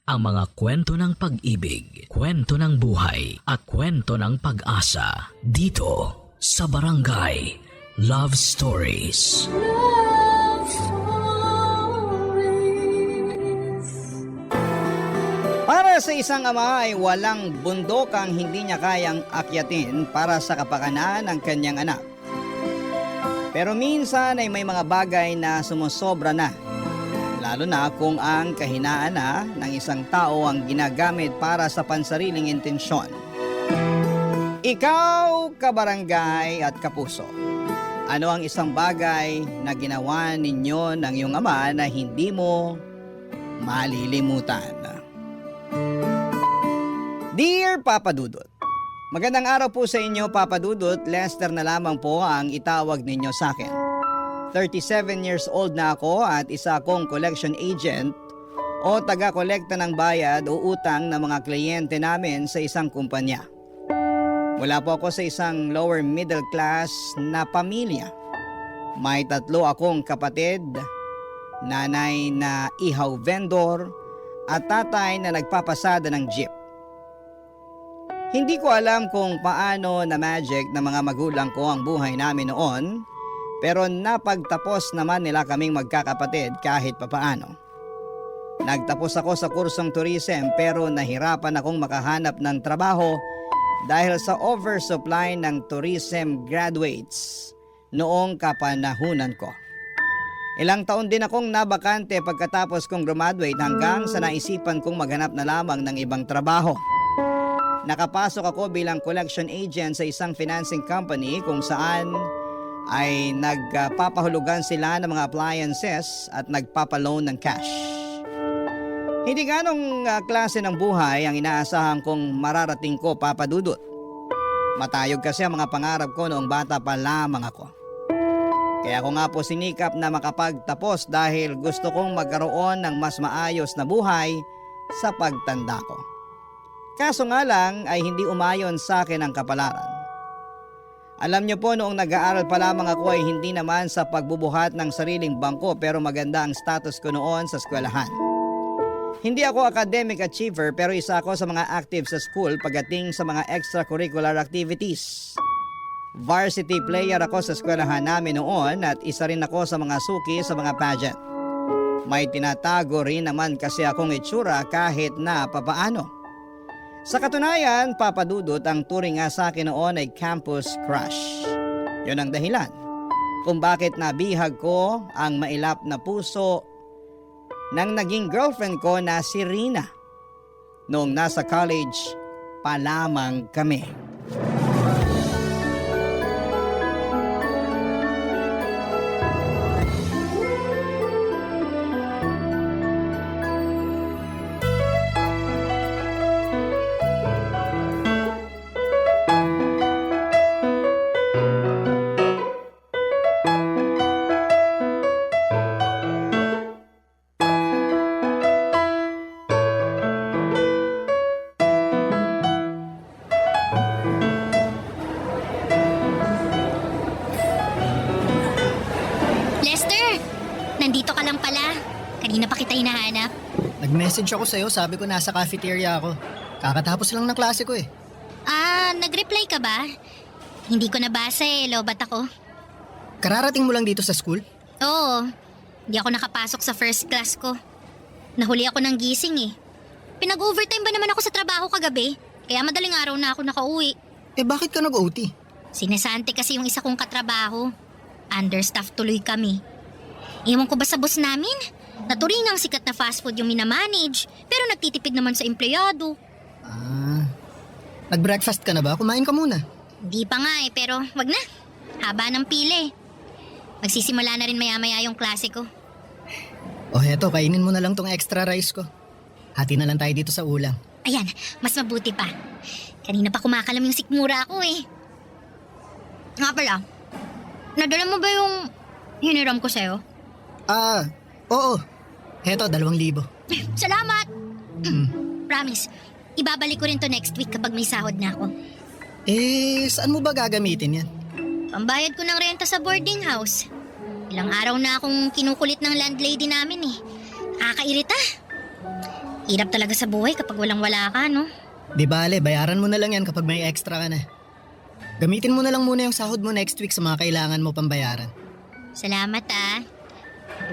ang mga kwento ng pag-ibig, kwento ng buhay, at kwento ng pag-asa dito sa Barangay Love Stories. Love Stories. Para sa isang ama ay walang bundok ang hindi niya kayang akyatin para sa kapakanan ng kanyang anak. Pero minsan ay may mga bagay na sumusobra na. Lalo na kung ang kahinaan na ng isang tao ang ginagamit para sa pansariling intensyon. Ikaw, kabarangay at kapuso, ano ang isang bagay na ginawa ninyo ng iyong ama na hindi mo malilimutan? Dear Papa Dudut, magandang araw po sa inyo, Papa Dudut. Lester na lamang po ang itawag ninyo sa akin. 37 years old na ako at isa akong collection agent o taga-kolekta ng bayad o utang ng mga kliyente namin sa isang kumpanya. Wala po ako sa isang lower middle class na pamilya. May 3 akong kapatid, nanay na ihaw vendor at tatay na nagpapasada ng jeep. Hindi ko alam kung paano na magic ng mga magulang ko ang buhay namin noon, pero napagtapos naman nila kaming magkakapatid kahit papaano. Nagtapos ako sa kursong tourism pero nahirapan akong makahanap ng trabaho dahil sa oversupply ng tourism graduates noong kapanahunan ko. Ilang taon din akong nabakante pagkatapos kong graduate hanggang sa naisipan kong maghanap na lamang ng ibang trabaho. Nakapasok ako bilang collection agent sa isang financing company kung saan ay nagpapahulugan sila ng mga appliances at nagpapaloan ng cash. Hindi ganong klase ng buhay ang inaasahan kong mararating ko, Papa Dudut. Matayog kasi ang mga pangarap ko noong bata pa lamang ako. Kaya ako nga po sinikap na makapagtapos dahil gusto kong magkaroon ng mas maayos na buhay sa pagtanda ko. Kaso nga lang ay hindi umayon sa akin ang kapalaran. Alam niyo po, noong nag-aaral pa lamang ako ay hindi naman sa pagbubuhat ng sariling bangko pero maganda ang status ko noon sa eskwelahan. Hindi ako academic achiever pero isa ako sa mga active sa school pagdating sa mga extracurricular activities. Varsity player ako sa eskwelahan namin noon at isa rin ako sa mga suki sa mga pageant. May tinatago rin naman kasi akong itsura kahit na papaano. Sa katunayan, Papa Dudut, ang turing nga sa akin noon ay campus crush. Yun ang dahilan kung bakit nabihag ko ang mailap na puso ng naging girlfriend ko na si Rina noong nasa college pa lamang kami. Nandito ka lang pala. Kanina pa kita hinahanap. Nag-message ako sa'yo, sabi ko nasa cafeteria ako. Kakatapos lang ng klase ko eh. Nag-reply ka ba? Hindi ko nabasa lobat ako. Kararating mo lang dito sa school? Oo, hindi ako nakapasok sa first class ko. Nahuli ako ng gising Pinag-overtime ba naman ako sa trabaho kagabi? Kaya madaling araw na ako nakauwi. Bakit ka nag-OT? Sinesante kasi yung isa kong katrabaho. Understaff tuloy kami. Ewan ko ba sa boss namin? Naturingang sikat na fast food yung minamanage, pero nagtitipid naman sa empleyado. Nag-breakfast ka na ba? Kumain ka muna. Di pa nga pero wag na. Haba ng pili. Magsisimula na rin maya-maya yung klase ko. Heto, kainin mo na lang tong extra rice ko. Hati na lang tayo dito sa ulam. Ayan, mas mabuti pa. Kanina pa kumakalam yung sikmura ko Nga pala, nadala mo ba yung hiniram ko sa'yo? Oo. Heto, 2,000. Salamat! Promise, ibabalik ko rin to next week kapag may sahod na ako. Saan mo ba gagamitin yan? Pambayad ko ng renta sa boarding house. Ilang araw na akong kinukulit ng landlady namin Nakakairita. Hirap talaga sa buhay kapag walang-wala ka, no? Di bale, bayaran mo na lang yan kapag may extra ka na. Gamitin mo na lang muna yung sahod mo next week sa mga kailangan mo pambayaran. Salamat ah.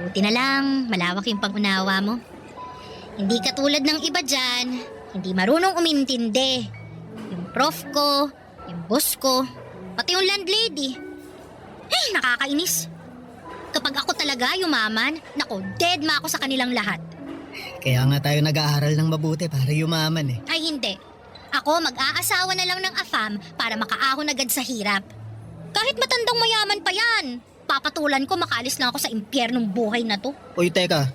Buti na lang, malawak yung pag-unawa mo. Hindi katulad ng iba dyan, hindi marunong umintindi. Yung prof ko, yung boss ko, pati yung landlady. Ay, nakakainis. Kapag ako talaga yumaman, nako, dead ma ako sa kanilang lahat. Kaya nga tayo nag-aaral ng mabuti para yumaman eh. Ay hindi. Ako mag-aasawa na lang ng afam para makaahon agad sa hirap. Kahit matandang mayaman pa yan, papatulan ko makalis lang ako sa impyernong buhay na to. Uy, teka.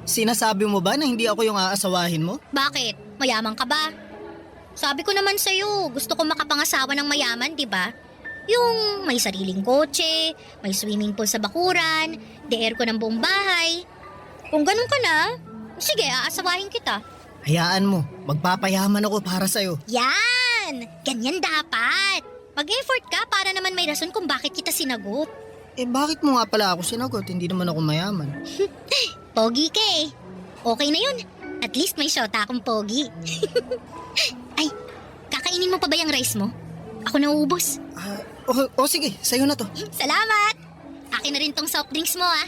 Sinasabi mo ba na hindi ako yung aasawahin mo? Bakit? Mayaman ka ba? Sabi ko naman sa'yo, gusto ko makapangasawa ng mayaman, di ba? Yung may sariling kotse, may swimming pool sa bakuran, de-air ko ng buong bahay. Kung ganun ka na, sige, aasawahin kita. Hayaan mo, magpapayaman ako para sa'yo. Yan! Ganyan dapat. Mag-effort ka para naman may rason kung bakit kita sinagot. Eh bakit mo nga pala ako sinagot? Hindi naman ako mayaman. Pogi ka eh. Okay na yun. At least may shota akong pogi. Ay, kakainin mo pa ba yung rice mo? Ako nauubos. Sige, sa'yo na to. Salamat! Akin na rin tong soft drinks mo ah.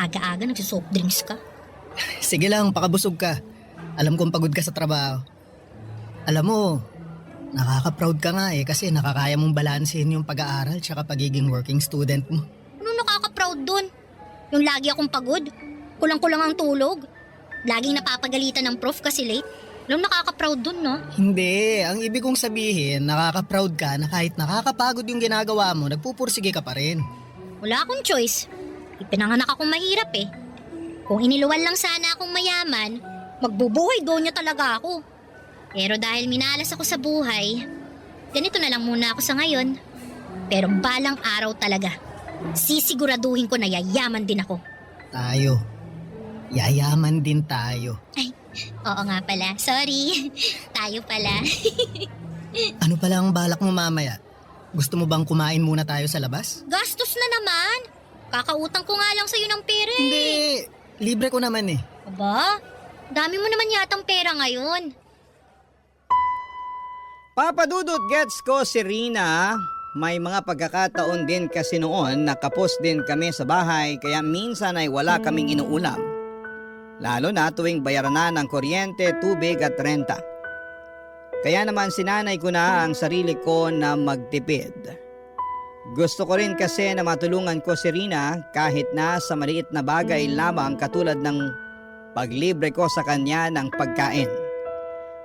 Aga-aga nagsusoft drinks ka. Sige lang, pakabusog ka. Alam kong pagod ka sa trabaho. Alam mo, nakaka-proud ka nga eh kasi nakakaya mong balansehin yung pag-aaral tsaka pagiging working student mo. Ano nakaka-proud dun? Yung lagi akong pagod? Kulang-kulang ang tulog? Laging napapagalitan ng prof kasi late? Alam nakaka-proud dun, no? Hindi, ang ibig kong sabihin, nakaka-proud ka na kahit nakakapagod yung ginagawa mo, nagpupursige ka pa rin. Wala akong choice. Ipinanganak akong mahirap eh. Kung iniluwan lang sana akong mayaman, magbubuhay doon niya talaga ako. Pero dahil minalas ako sa buhay, ganito na lang muna ako sa ngayon. Pero balang araw talaga, sisiguraduhin ko na yayaman din ako. Tayo. Yayaman din tayo. Ay, oo nga pala. Sorry. Tayo pala. Ano pala ang balak mo mamaya? Gusto mo bang kumain muna tayo sa labas? Gastos na naman. Kakautang ko nga lang sa'yo ng pera eh. Hindi, libre ko naman eh. Aba, dami mo naman yatang pera ngayon. Papadudot gets ko si Rina. May mga pagkakataon din kasi noon na kapos din kami sa bahay kaya minsan ay wala kaming inuulam. Lalo na tuwing bayaran na ng kuryente, tubig at renta. Kaya naman sinanay ko na ang sarili ko na magtipid. Gusto ko rin kasi na matulungan ko si Rina kahit na sa maliit na bagay lamang katulad ng paglibre ko sa kanya ng pagkain.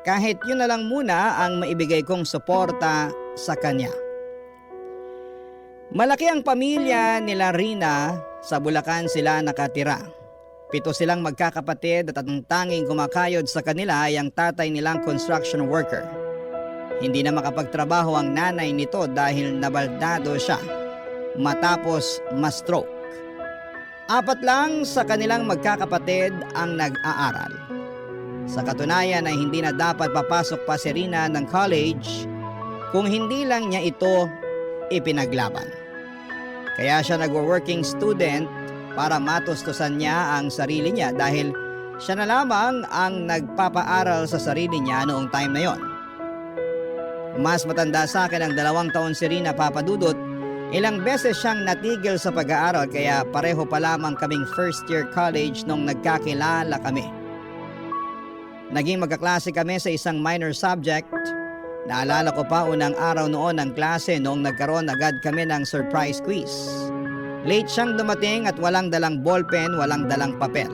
Kahit yun na lang muna ang maibigay kong suporta sa kanya. Malaki ang pamilya nila Rina, sa Bulacan sila nakatira. 7 silang magkakapatid at ang tanging kumakayod sa kanila ay ang tatay nilang construction worker. Hindi na makapagtrabaho ang nanay nito dahil nabaldado siya matapos ma-stroke. 4 lang sa kanilang magkakapatid ang nag-aaral. Sa katunayan ay hindi na dapat papasok pa si Rina ng college kung hindi lang niya ito ipinaglaban. Kaya siya nagwo-working student para matustusan niya ang sarili niya dahil siya na lamang ang nagpapaaral sa sarili niya noong time na yon. Mas matanda sa akin ang 2 taon si Rina, Papadudot. Ilang beses siyang natigil sa pag-aaral kaya pareho pa lamang kaming first year college nung nagkakilala kami. Naging magkaklase kami sa isang minor subject. Naalala ko pa unang araw noon ng klase noong nagkaroon agad kami ng surprise quiz. Late siyang dumating at walang dalang ballpen, walang dalang papel.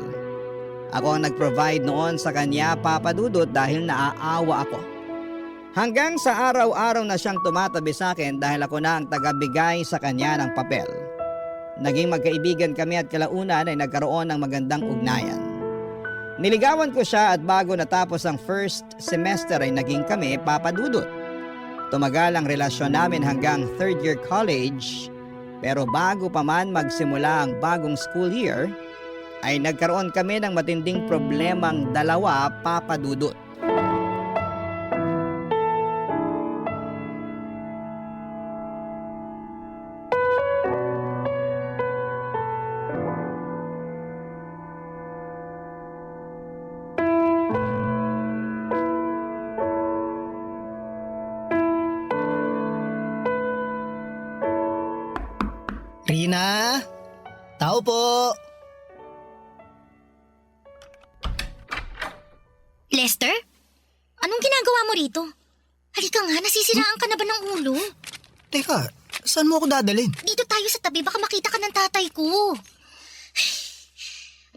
Ako ang nag-provide noon sa kanya, Papadudot, dahil naaawa ako. Hanggang sa araw-araw na siyang tumatabi sa akin dahil ako na ang tagabigay sa kanya ng papel. Naging magkaibigan kami at kalaunan ay nagkaroon ng magandang ugnayan. Niligawan ko siya at bago natapos ang first semester ay naging kami, Papadudot. Tumagal ang relasyon namin hanggang 3rd year college, pero bago pa man magsimula ang bagong school year, ay nagkaroon kami ng matinding problemang dalawa, Papadudot. Tao po! Lester? Anong ginagawa mo rito? Halika nga, nasisiraan ka na ba ng ulo? Teka, saan mo ako dadalhin? Dito tayo sa tabi, baka makita ka ng tatay ko.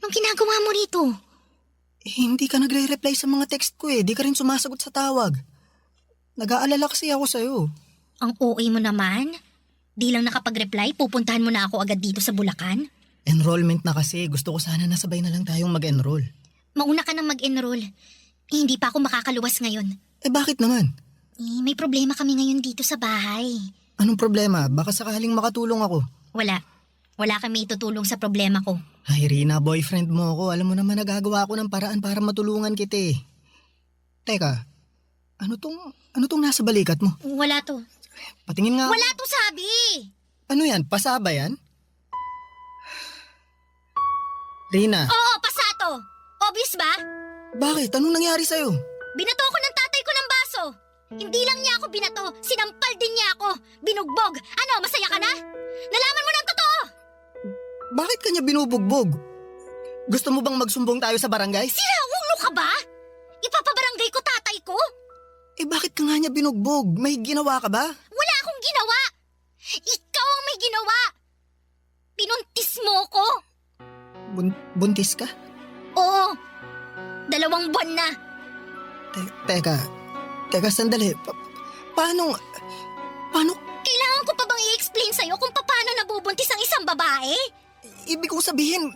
Anong ginagawa mo rito? Hindi ka nagre-reply sa mga text ko eh. Di ka rin sumasagot sa tawag. Nag-aalala kasi ako sa'yo. Ang OA mo naman? Di lang nakapag-reply, pupuntahan mo na ako agad dito sa Bulacan? Enrollment na kasi. Gusto ko sana nasabay na lang tayong mag-enroll. Mauna ka nang mag-enroll. Hindi pa ako makakaluwas ngayon. Eh bakit naman? May problema kami ngayon dito sa bahay. Anong problema? Baka sakaling makatulong ako. Wala. Wala kami itutulong sa problema ko. Ay Rina, boyfriend mo ako. Alam mo naman nagagawa ako ng paraan para matulungan kita eh. Teka, ano tong nasa balikat mo? Wala to. Patingin nga. Wala to sabi! Ano yan? Pasaba yan? Rina, Oo, pasato! Obvious ba? bakit? Anong nangyari sa'yo? Binato ko ng tatay ko ng baso. Hindi lang niya ako binato, sinampal din niya ako. Binugbog. Ano, masaya ka na? Nalaman mo ng totoo! Bakit kanya binubugbog? Gusto mo bang magsumbong tayo sa barangay? Sira ulo ka ba? Ipapabarangay ko tatay ko? Eh bakit ka nga niya binugbog? May ginawa ka ba? Wala akong ginawa! Ikaw ang may ginawa! Pinuntis mo ko? Buntis ka? Oo. 2 buwan na. Teka, sandali. Paano? Kailangan ko pa bang i-explain sa'yo kung paano nabubuntis ang isang babae? Ibig kong sabihin,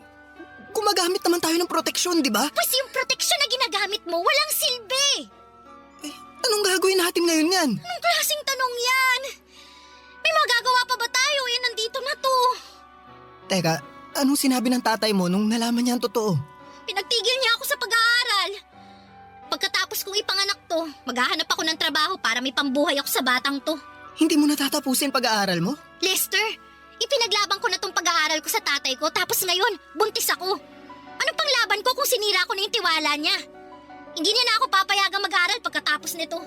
gumagamit naman tayo ng proteksyon, di ba? Pues yung proteksyon na ginagamit mo, walang silbi! Anong gagawin natin ngayon yan? Anong klaseng tanong yan? May magagawa pa ba tayo? Nandito na to. Teka, anong sinabi ng tatay mo nung nalaman niya ang totoo? Pinagtigil niya ako sa pag-aaral. Pagkatapos kong ipanganak to, maghahanap ako ng trabaho para may pambuhay ako sa batang to. Hindi mo natatapusin pag-aaral mo? Lester, ipinaglaban ko na tong pag-aaral ko sa tatay ko tapos ngayon, buntis ako. Ano pang laban ko kung sinira ko na yung tiwala niya? Hindi niya na ako papayagang mag-aaral pagkatapos nito.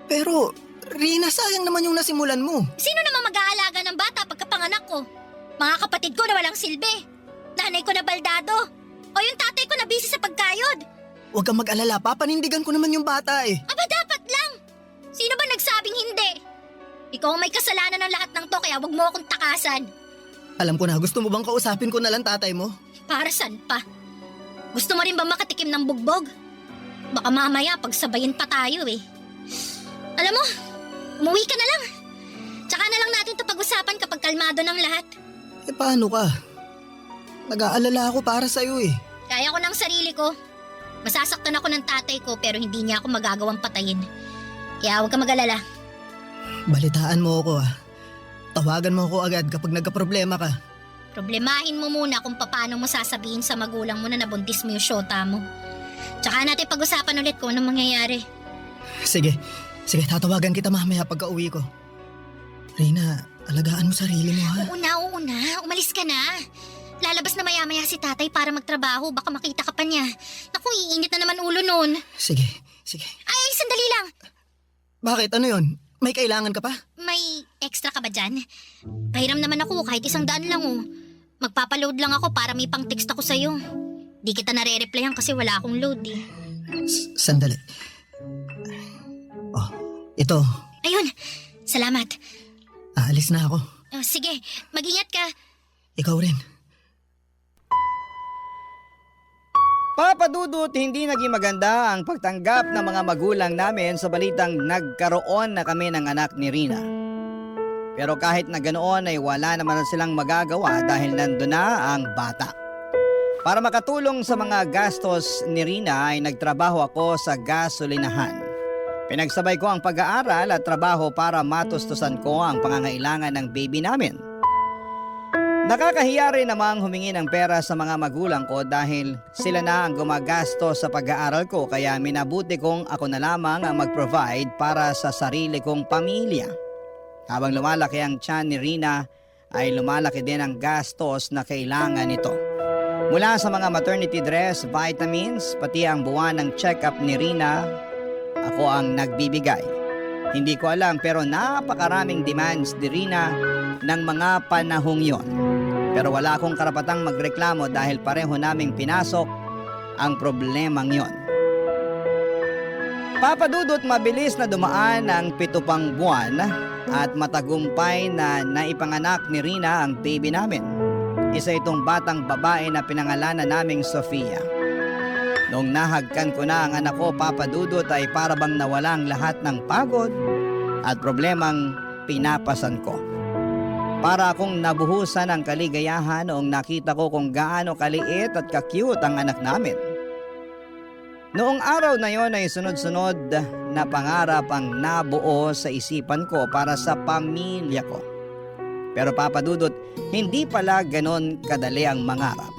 Pero, Rina, sayang naman yung nasimulan mo. Sino naman mag-aalaga ng bata pagkapanganak ko? Mga kapatid ko na walang silbi. Nanay ko na baldado. O yung tatay ko na busy sa pagkayod. Huwag kang mag-alala, papanindigan ko naman yung bata eh. Aba dapat lang. Sino ba nagsabing hindi? Ikaw ang may kasalanan ng lahat ng to kaya wag mo akong takasan. Alam ko na, gusto mo bang kausapin ko na lang tatay mo? Para saan pa? Gusto mo rin ba makatikim ng bugbog? Baka mamaya pagsabayin pa tayo eh. Alam mo, umuwi ka na lang. Tsaka na lang natin to pag-usapan kapag kalmado ng lahat. Eh paano ka? Nag-aalala ako para sa'yo eh. Kaya ko ng sarili ko. Masasaktan ako ng tatay ko pero hindi niya ako magagawang patayin. Kaya huwag ka mag-alala. Balitaan mo ako ah. Tawagan mo ako agad kapag nagka-problema ka. Problemahin mo muna kung paano mo sasabihin sa magulang mo na nabuntis mo yung syota mo. Tsaka natin pag-usapan ulit kung anong mangyayari. Sige, tatawagan kita mamaya pagka uwi ko. Rina, alagaan mo sarili mo ha. Oo na. Umalis ka na. Lalabas na maya-maya si tatay para magtrabaho. Baka makita ka pa niya. Naku, iinit na naman ulo nun. Sige. Ay, sandali lang. Bakit? Ano yun? May kailangan ka pa? May extra ka ba dyan? Pahiram naman ako kahit 100 lang oh. Magpapaload lang ako para may pang-text ako sa'yo. Di kita nare-replyan kasi wala akong load eh. Sandali. Oh, ito. Ayun, salamat. Aalis na ako. Oh, sige, mag-ingat ka. Ikaw rin. Papa Dudut, hindi naging maganda ang pagtanggap ng mga magulang namin sa balitang nagkaroon na kami ng anak ni Rina. Pero kahit na ganoon ay wala naman silang magagawa dahil nandun na ang bata. Para makatulong sa mga gastos ni Rina ay nagtrabaho ako sa gasolinahan. Pinagsabay ko ang pag-aaral at trabaho para matustusan ko ang pangangailangan ng baby namin. Nakakahiya rin namang humingi ng pera sa mga magulang ko dahil sila na ang gumagastos sa pag-aaral ko kaya minabuti kong ako na lamang ang mag-provide para sa sarili kong pamilya. Habang lumalaki ang tiyan ni Rina ay lumalaki din ang gastos na kailangan nito. Mula sa mga maternity dress, vitamins, pati ang buwan ng check-up ni Rina, ako ang nagbibigay. Hindi ko alam pero napakaraming demands ni Rina ng mga panahong yon. Pero wala akong karapatang magreklamo dahil pareho naming pinasok ang problemang yon. Papa Dudut, mabilis na dumaan ang 7 pang buwan at matagumpay na naipanganak ni Rina ang baby namin. Isa itong batang babae na pinangalanan naming Sofia. Noong nahagkan ko na ang anak ko, Papa Dudut, ay para bang nawalang lahat ng pagod at problemang pinapasan ko. Para akong nabuhusan ng kaligayahan noong nakita ko kung gaano kaliit at ka-cute ang anak namin. Noong araw na yon ay sunod-sunod na pangarap ang nabuo sa isipan ko para sa pamilya ko. Pero Papa Dudut, hindi pala ganon kadali ang mangarap.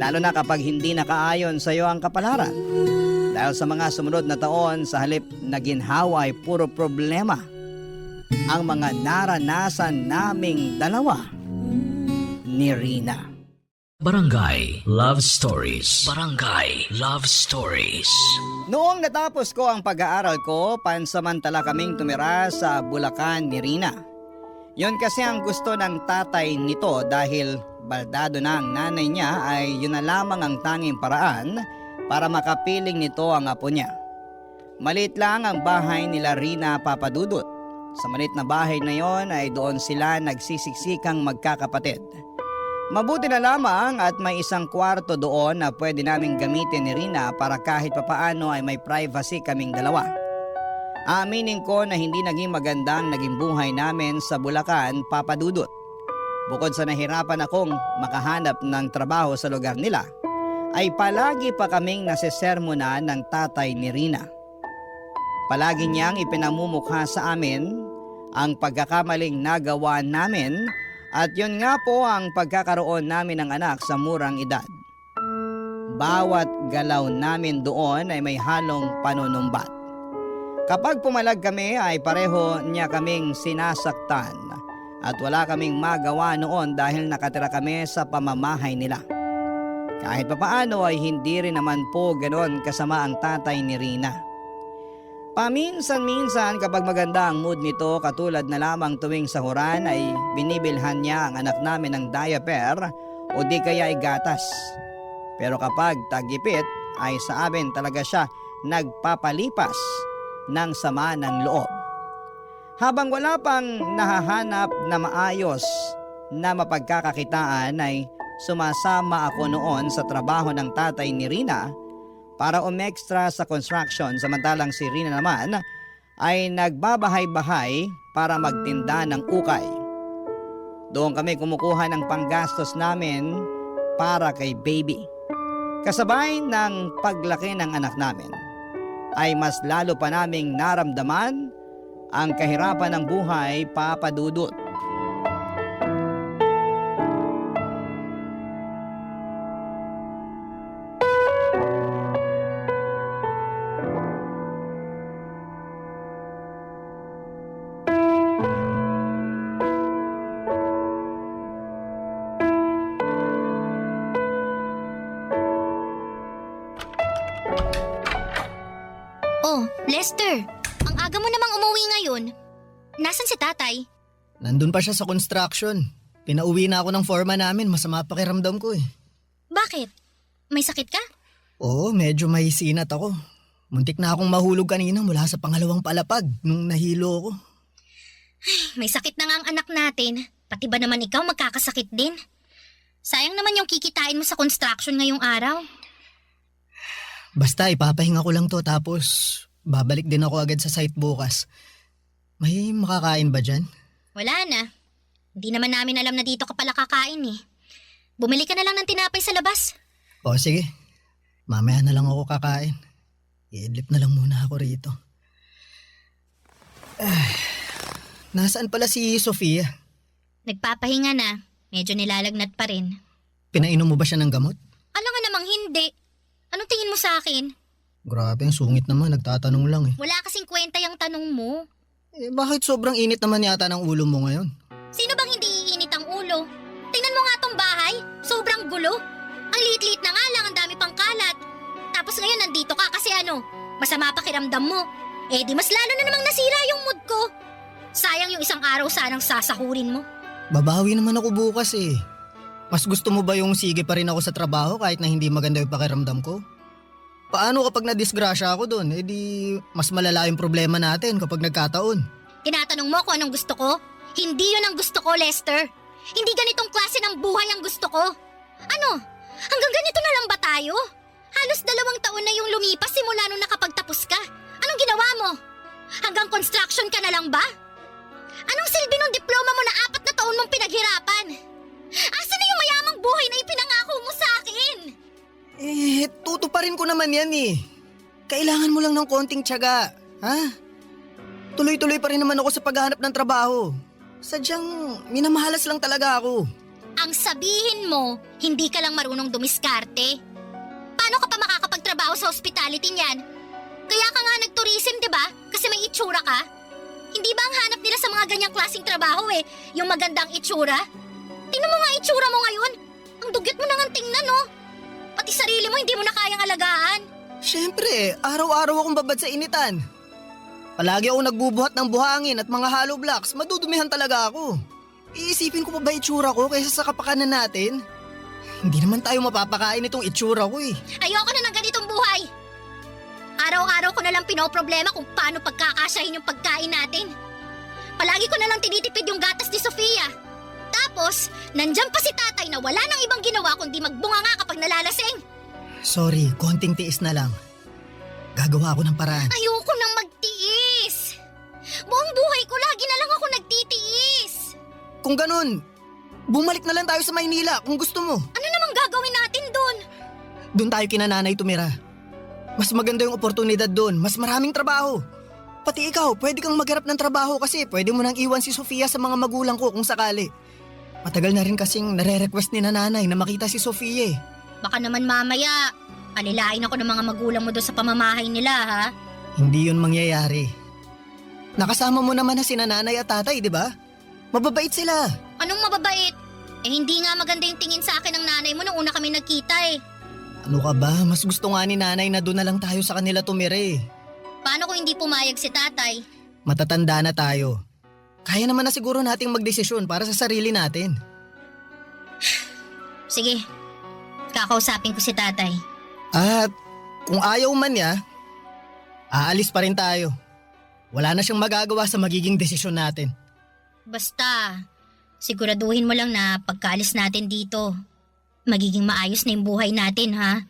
Lalo na kapag hindi nakaayon sa iyo ang kapalaran. Dahil sa mga sumunod na taon, sa halip na ginhawa ay puro problema ang mga naranasan naming dalawa ni Rina. Barangay Love Stories. Barangay Love Stories. Noong natapos ko ang pag-aaral ko, pansamantala kaming tumira sa Bulacan ni Rina. Yon kasi ang gusto ng tatay nito dahil baldado na ang nanay niya ay yun na lamang ang tanging paraan para makapiling nito ang apo niya. Maliit lang ang bahay nila Rina, Papa Dudut. Sa maliit na bahay na yon ay doon sila nagsisiksikang magkakapatid. Mabuti na lamang at may isang kwarto doon na pwede naming gamitin ni Rina para kahit papaano ay may privacy kaming dalawa. Aaminin ko na hindi naging magandang naging buhay namin sa Bulacan, Papa Dudut. Bukod sa nahirapan akong makahanap ng trabaho sa lugar nila, ay palagi pa kaming nasisermonan ng tatay ni Rina. Palagi niyang ipinamumukha sa amin ang pagkakamaling nagawa namin. At yun nga po ang pagkakaroon namin ng anak sa murang edad. Bawat galaw namin doon ay may halong panunumbat. Kapag pumalag kami ay pareho niya kaming sinasaktan at wala kaming magawa noon dahil nakatira kami sa pamamahay nila. Kahit papaano ay hindi rin naman po ganon kasama ang tatay ni Rina. Paminsan-minsan kapag maganda ang mood nito, katulad na lamang tuwing sahuran ay binibilhan niya ang anak namin ng diaper o di kaya ay gatas. Pero kapag tagipit ay sa amin talaga siya nagpapalipas ng sama ng loob. Habang wala pang nahahanap na maayos na mapagkakakitaan ay sumasama ako noon sa trabaho ng tatay ni Rina para umextra sa construction, samantalang si Rina naman ay nagbabahay-bahay para magtinda ng ukay. Doon kami kumukuha ng panggastos namin para kay baby. Kasabay ng paglaki ng anak namin ay mas lalo pa naming naramdaman ang kahirapan ng buhay, Papa Dudut. Oh, Lester, ang aga mo namang umuwi ngayon. Nasaan si tatay? Nandun pa siya sa construction. Pinauwi na ako ng foreman namin, masama pakiramdam ko eh. Bakit? May sakit ka? Oo, medyo mahisinat ako. Muntik na akong mahulog kanina mula sa pangalawang palapag nung nahilo ako. May sakit na nga ang anak natin. Pati ba naman ikaw magkakasakit din? Sayang naman yung kikitain mo sa construction ngayong araw. Basta ipapahinga ko lang to tapos babalik din ako agad sa site bukas. May makakain ba dyan? Wala na. Hindi naman namin alam na dito ka pala kakain eh. Bumili ka na lang ng tinapay sa labas. O sige, mamaya na lang ako kakain. Iidlip na lang muna ako rito. Nasaan pala si Sofia? Nagpapahinga na. Medyo nilalagnat pa rin. Pinainom mo ba siya ng gamot? Alam nga namang hindi. Anong tingin mo sa akin? Grabe, ang sungit naman. Nagtatanong lang eh. Wala kasing kwenta yung tanong mo. Bakit sobrang init naman yata ng ulo mo ngayon? Sino bang hindi iinit ang ulo? Tingnan mo nga tong bahay. Sobrang gulo. Ang liit-liit na nga lang, ang dami pang kalat. Tapos ngayon nandito ka kasi masama pakiramdam mo. Eh di mas lalo na namang nasira yung mood ko. Sayang yung isang araw sanang sasahurin mo. Babawi naman ako bukas eh. Mas gusto mo ba yung sige pa rin ako sa trabaho kahit na hindi maganda yung pakiramdam ko? Paano kapag nadisgrasya ako doon? Di mas malala yung problema natin kapag nagkataon. Tinatanong mo kung anong gusto ko? Hindi yun ang gusto ko, Lester. Hindi ganitong klase ng buhay ang gusto ko. Ano? Hanggang ganito na lang ba tayo? Halos 2 taon na yung lumipas simula nung nakapagtapos ka. Anong ginawa mo? Hanggang construction ka na lang ba? Anong silbi ng diploma mo na 4 na taon mong pinaghirapan? Asa na yung mayamang buhay na ipinangako mo sa akin? Tutuparin ko naman yan eh. Kailangan mo lang ng konting tiyaga, ha? Tuloy-tuloy pa rin naman ako sa paghahanap ng trabaho. Sadyang minamahalas lang talaga ako. Ang sabihin mo, hindi ka lang marunong dumiskarte. Paano ka pa makakapagtrabaho sa hospitality niyan? Kaya ka nga nag-tourism, di ba? Kasi may itsura ka. Hindi ba ang hanap nila sa mga ganyang klaseng trabaho yung magandang itsura? Tingnan mo nga itsura mo ngayon. Ang dugyot mo nang tingnan, no? Pati sarili mo hindi mo na kayang alagaan. Siyempre, araw-araw akong babad sa initan. Palagi ako nagbubuhat ng buhangin at mga hollow blocks, madudumihan talaga ako. Iisipin ko pa ba itsura ko kaysa sa kapakanan natin? Hindi naman tayo mapapakain itong itsura ko eh. Ayoko na ng ganitong buhay. Araw-araw ko na lang pinoproblema kung paano pagkakasyahin yung pagkain natin. Palagi ko na lang tinitipid yung gatas ni Sofia. Tapos, nandyan pa si tatay na wala nang ibang ginawa kundi magbunga nga kapag nalalasing. Sorry, konting tiis na lang. Gagawa ako ng paraan. Ayoko nang magtiis. Buong buhay ko lagi na lang ako nagtitiis. Kung ganun, bumalik na lang tayo sa Maynila kung gusto mo. Ano namang gagawin natin doon? Doon tayo kina nanay tumira. Mas maganda yung oportunidad doon, mas maraming trabaho. Pati ikaw, pwede kang magharap ng trabaho kasi pwede mo nang iwan si Sofia sa mga magulang ko kung sakali. Matagal na rin kasing nare-request ni nanay na makita si Sofia eh. Baka naman mamaya, alilain ako ng mga magulang mo doon sa pamamahay nila, ha? Hindi yun mangyayari. Nakasama mo naman na sina nanay at tatay, di ba? Mababait sila. Anong mababait? Hindi nga maganda yung tingin sa akin ng nanay mo nung una kami nagkita eh. Ano ka ba? Mas gusto nga ni nanay na doon na lang tayo sa kanila tumira eh. Paano kung hindi pumayag si tatay? Matatanda na tayo. Kaya naman na siguro nating magdesisyon para sa sarili natin. Sige, kakausapin ko si tatay. At kung ayaw man niya, aalis pa rin tayo. Wala na siyang magagawa sa magiging desisyon natin. Basta, siguraduhin mo lang na pagkaalis natin dito, magiging maayos na yung buhay natin, ha?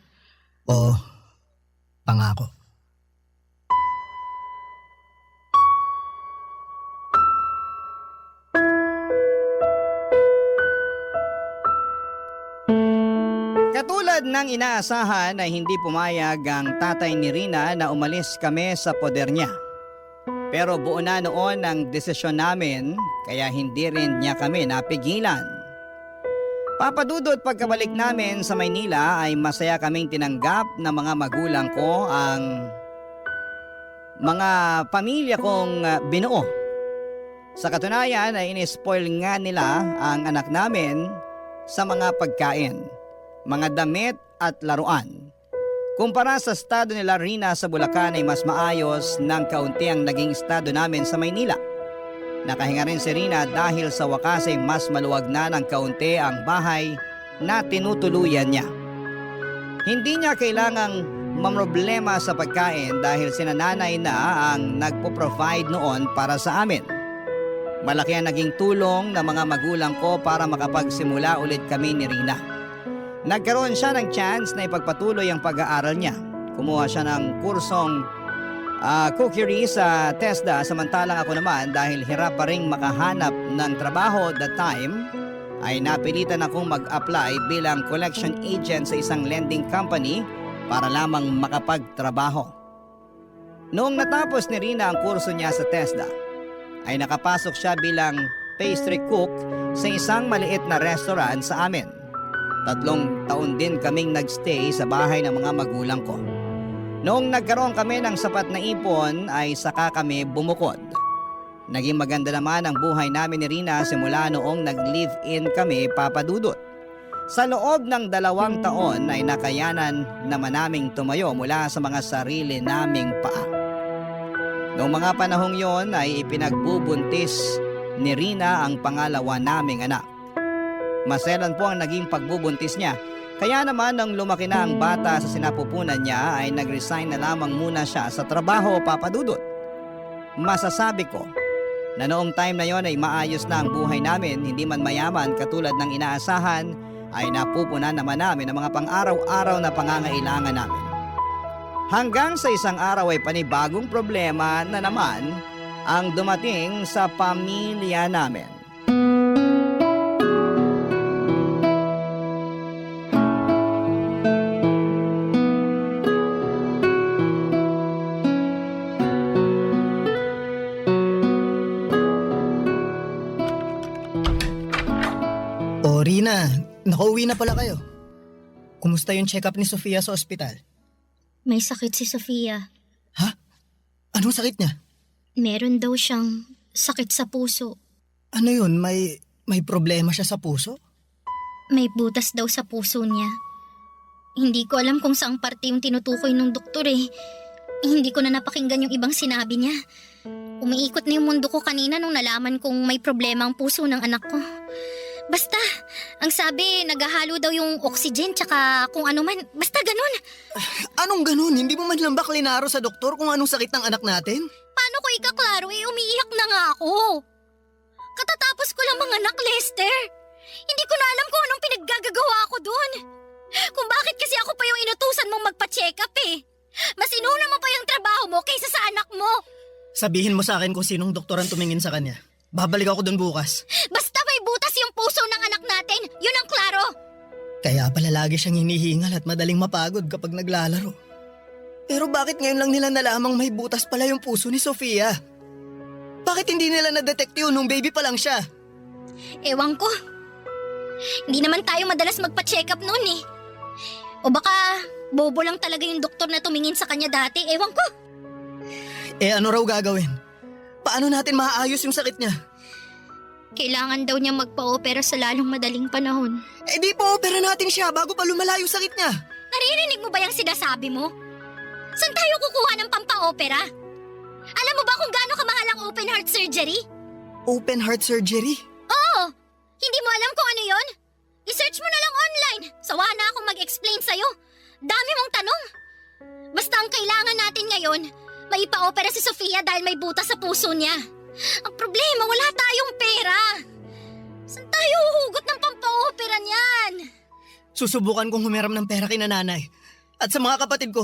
Oo, pangako. Katulad ng inaasahan ay hindi pumayag ang tatay ni Rina na umalis kami sa poder niya. Pero buo na noon ang desisyon namin kaya hindi rin niya kami napigilan. Papadudot pagkabalik namin sa Maynila ay masaya kaming tinanggap ng mga magulang ko ang mga pamilya kong binuo. Sa katunayan ay inispoil nga nila ang anak namin sa mga pagkain, mga damit at laruan. Kumpara sa estado nila Rina sa Bulacan ay mas maayos ng kaunti ang naging estado namin sa Maynila. Nakahinga rin si Rina dahil sa wakas ay mas maluwag na ng kaunti ang bahay na tinutuluyan niya. Hindi niya kailangang mamroblema sa pagkain dahil sinananay na ang nagpo-provide noon para sa amin. Malaki ang naging tulong ng mga magulang ko para makapagsimula ulit kami ni Rina. Nagkaroon siya ng chance na ipagpatuloy ang pag-aaral niya. Kumuha siya ng kursong cookery sa TESDA samantalang ako naman dahil hirap pa ring makahanap ng trabaho that time ay napilitan akong mag-apply bilang collection agent sa isang lending company para lamang makapagtrabaho. Noong natapos ni Rina ang kurso niya sa TESDA ay nakapasok siya bilang pastry cook sa isang maliit na restaurant sa amin. 3 taon din kaming nagstay sa bahay ng mga magulang ko. Noong nagkaroon kami ng sapat na ipon ay saka kami bumukod. Naging maganda naman ang buhay namin ni Rina simula noong nag-live-in kami papadudot. Sa loob ng 2 taon ay nakayanan naman naming tumayo mula sa mga sarili naming paa. Noong mga panahong yon ay ipinagbubuntis ni Rina ang pangalawa naming anak. Maselan po ang naging pagbubuntis niya. Kaya naman nang lumaki na ang bata sa sinapupunan niya ay nag-resign na lamang muna siya sa trabaho, Papa Dudut. Masasabi ko na noong time na yon ay maayos na ang buhay namin, hindi man mayaman katulad ng inaasahan, ay napupunan naman namin ang mga pang-araw-araw na pangangailangan namin. Hanggang sa isang araw ay panibagong problema na naman ang dumating sa pamilya namin. O Rina, nakauwi na pala kayo. Kumusta yung check-up ni Sofia sa ospital? May sakit si Sofia. Ha? Anong sakit niya? Meron daw siyang sakit sa puso. Ano yun? May problema siya sa puso? May butas daw sa puso niya. Hindi ko alam kung saang parte yung tinutukoy ng doktor eh. Hindi ko na napakinggan yung ibang sinabi niya. Umiikot na yung mundo ko kanina nung nalaman kong may problema ang puso ng anak ko. Basta, ang sabi, naghahalo daw yung oxygen tsaka kung ano man. Basta ganun. Anong ganun? Hindi mo man lang ba klinaro sa doktor kung anong sakit ng anak natin? Paano ko ikaklaro eh, umiiyak na nga ako. Katatapos ko lang manganak, Lester. Hindi ko na alam kung anong pinaggagawa ko dun. Kung bakit kasi ako pa yung inutusan mong magpa-check up eh. Mas inuna mo pa yung trabaho mo kaysa sa anak mo. Sabihin mo sa akin kung sinong doktor ang tumingin sa kanya. Babalik ako dun bukas. Basta may butas yung puso ng anak natin, yun ang klaro. Kaya pala lagi siyang hinihingal at madaling mapagod kapag naglalaro. Pero bakit ngayon lang nila nalamang may butas pala yung puso ni Sofia? Bakit hindi nila na-detect yun nung baby pa lang siya? Ewan ko. Hindi naman tayo madalas magpa-check up noon eh. O baka bobo lang talaga yung doktor na tumingin sa kanya dati, ewan ko. Ano raw gagawin? Paano natin maaayos yung sakit niya? Kailangan daw niya magpa-opera sa lalong madaling panahon. Di pa-opera natin siya bago pa lumala yung sakit niya. Naririnig mo ba yung sinasabi mo? Saan tayo kukuha ng pampa-opera? Alam mo ba kung gaano kamahal ang open heart surgery? Open heart surgery? Oo! Hindi mo alam kung ano yon? I-search mo na lang online. Sawa na akong mag-explain sa'yo. Dami mong tanong. Basta ang kailangan natin ngayon, maipa-opera si Sofia dahil may butas sa puso niya. Ang problema, wala tayong pera. Saan tayo huhugot ng pampa-opera niyan? Susubukan kong humiram ng pera kina nanay at sa mga kapatid ko.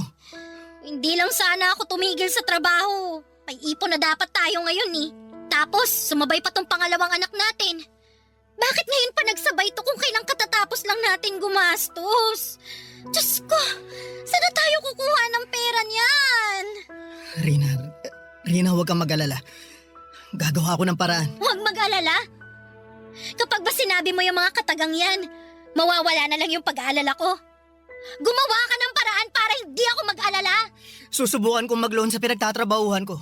Hindi lang sana ako tumigil sa trabaho. May ipon na dapat tayo ngayon eh. Tapos, sumabay pa tong pangalawang anak natin. Bakit ngayon pa nagsabay to kung kailang katatapos lang natin gumastos? Diyos ko, saan na tayo kukuha ng pera niyan? Rina, huwag kang mag-alala. Gagawa ko ng paraan. Huwag mag-alala. Kapag ba sinabi mo yung mga katagang yan, mawawala na lang yung pag-aalala ko. Gumawa ka ng paraan para hindi ako mag-alala. Susubukan kong mag-loan sa pinagtatrabahuhan ko.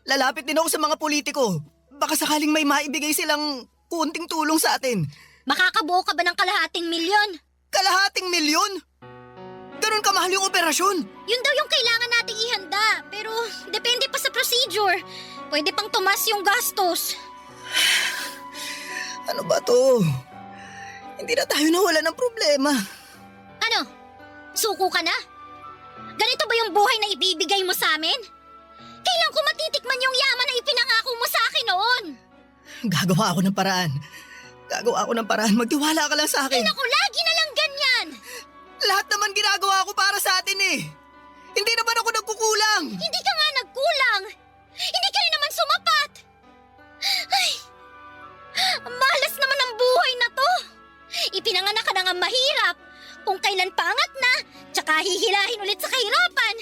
Lalapit din ako sa mga politiko. Baka sakaling may maibigay silang kunting tulong sa atin. Makakabuo ka ba ng kalahating milyon? Kalahating milyon? Ganun kamahal yung operasyon? Yun daw yung kailangan nating ihanda. Pero depende pa sa procedure. Pwede pang tumas yung gastos. Ano ba to? Hindi na tayo nawala ng problema. Ano? Suko ka na? Ganito ba yung buhay na ibibigay mo sa amin? Kailan ko matitikman yung yaman na ipinangako mo sa akin noon? Gagawa ako ng paraan. Magtiwala ka lang sa akin. Ay naku, lagi na lang ganyan! Lahat naman ginagawa ko para sa atin eh. Hindi naman ako nagkukulang. Hindi ka nga nagkulang! Hindi ka rin naman sumapat! Ay, ang malas naman ang buhay na to! Ipinanganak ka na nga mahirap. Kung kailan pangat na, tsaka hihilahin ulit sa kahirapan.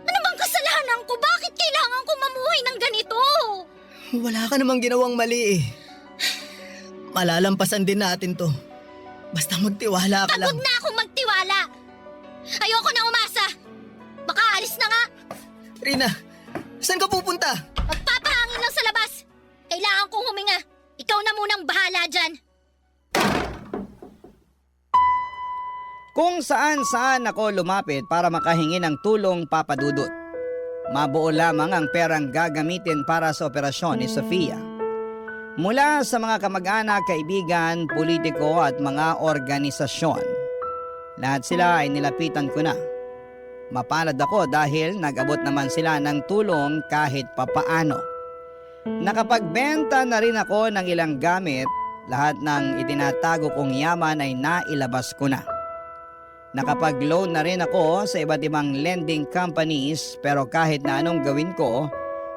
Ano bang kasalanan ko? Bakit kailangan ko mamuhay ng ganito? Wala ka namang ginawang mali eh. Malalampasan din natin to. Basta magtiwala ka lang. Pagod na akong magtiwala. Ayoko na umasa. Baka alis na nga. Rina, saan ka pupunta? Magpapahangin lang sa labas. Kailangan kong huminga. Ikaw na munang bahala dyan. Kung saan-saan ako lumapit para makahingi ng tulong, Papa Mula sa mga kamag-anak, kaibigan, politiko at mga organisasyon. Lahat sila ay nilapitan ko na. Mapalad ako dahil nag-abot naman sila ng tulong kahit papaano. Nakapagbenta na rin ako ng ilang gamit, lahat ng itinatago kong yaman ay nailabas ko na. Nakapag-loan na rin ako sa iba't ibang lending companies pero kahit na anong gawin ko,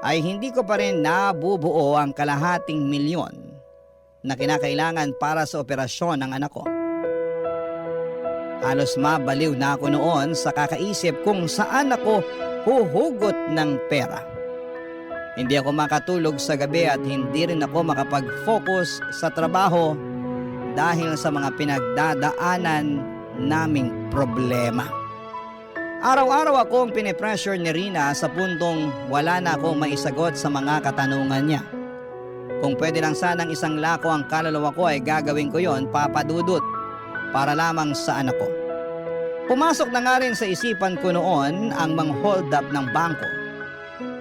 ay hindi ko pa rin nabubuo ang kalahating milyon na kinakailangan para sa operasyon ng anak ko. Halos mabaliw na ako noon sa kakaisip kung saan ako huhugot ng pera. Hindi ako makatulog sa gabi at hindi rin ako makapag-focus sa trabaho dahil sa mga pinagdadaanan naming problema. Araw-araw akong pinipressure ni Rina sa puntong wala na akong maisagot sa mga katanungan niya. Kung pwede lang sanang isang lako ang kaluluwa ko ay gagawin ko yon, Papa Dudut, para lamang sa anak ko. Pumasok na nga rin sa isipan ko noon ang mang-hold up ng bangko.